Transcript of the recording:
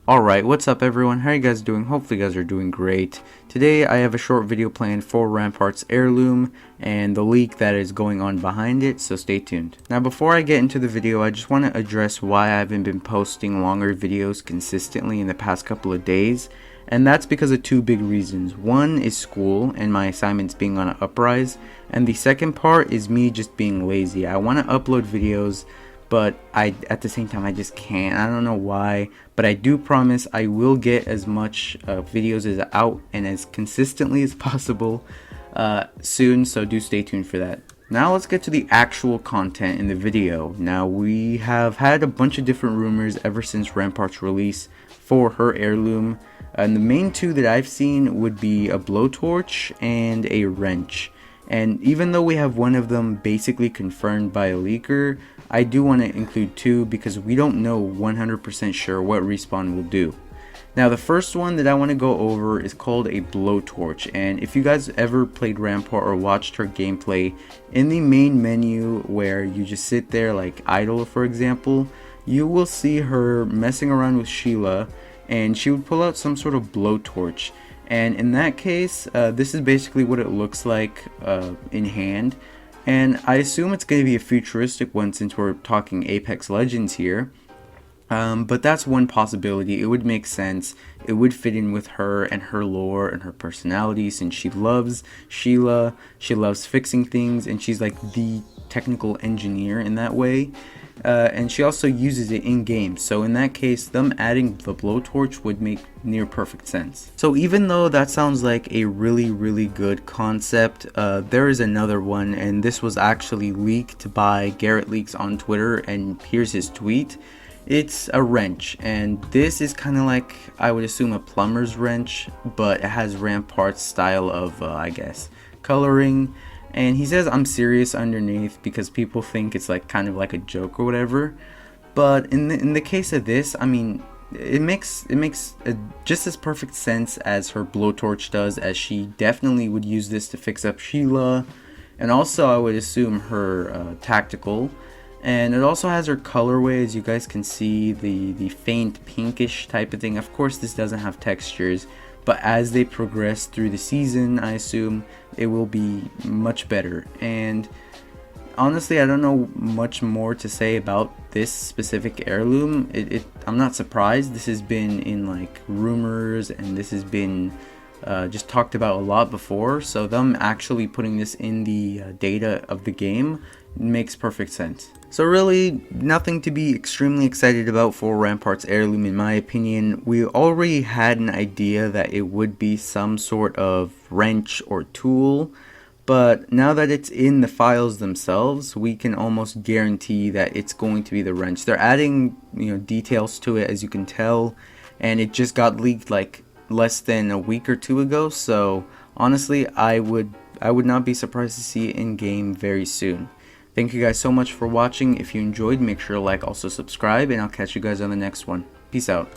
Alright, what's up everyone? How are you guys doing? Hopefully you guys are doing great. Today I have a short video planned for Rampart's Heirloom and the leak that is going on behind it, so stay tuned. Now before I get into the video, I just want to address why I haven't been posting longer videos consistently in the past couple of days. And that's because of two big reasons. One is school and my assignments being on an uprise, and the second part is me just being lazy. I want to upload videos, but at the same time I just can't. I don't know why, but I do promise I will get as much videos as out and as consistently as possible soon, so do stay tuned for that. Now let's get to the actual content in the video. Now we have had a bunch of different rumors ever since Rampart's release for her heirloom, and the main two that I've seen would be a blowtorch and a wrench. And even though we have one of them basically confirmed by a leaker, I do want to include two because we don't know 100% sure what Respawn will do. Now the first one that I want to go over is called a blowtorch, and if you guys ever played Rampart or watched her gameplay, in the main menu where you just sit there like idle for example, you will see her messing around with Sheila and she would pull out some sort of blowtorch. And in that case, this is basically what it looks like in hand. And I assume it's going to be a futuristic one since we're talking Apex Legends here. But that's one possibility. It would make sense. It would fit in with her and her lore and her personality, since she loves Sheila. She loves fixing things and she's like the technical engineer in that way. And she also uses it in game, so in that case them adding the blowtorch would make near perfect sense. So even though that sounds like a really good concept, there is another one, and this was actually leaked by Garrett Leaks on Twitter, and here's his tweet. It's a wrench, and this is kind of like, I would assume, a plumber's wrench, but it has Rampart's style of I guess coloring. And he says I'm serious underneath because people think it's like kind of like a joke or whatever. But in the case of this, I mean, it makes just as perfect sense as her blowtorch does, as she definitely would use this to fix up Sheila, and also I would assume her tactical. And it also has her colorway, as you guys can see, the faint pinkish type of thing. Of course this doesn't have textures, but as they progress through the season, I assume it will be much better. And honestly, I don't know much more to say about this specific heirloom. I'm not surprised. This has been in like rumors, and this has been just talked about a lot before. So them actually putting this in the data of the game makes perfect sense. So really, nothing to be extremely excited about for Rampart's Heirloom in my opinion. We already had an idea that it would be some sort of wrench or tool, but now that it's in the files themselves, we can almost guarantee that it's going to be the wrench. They're adding, details to it, as you can tell, and it just got leaked like less than a week or two ago, so honestly, I would not be surprised to see it in game very soon. Thank you guys so much for watching. If you enjoyed, make sure to like, also subscribe, and I'll catch you guys on the next one. Peace out.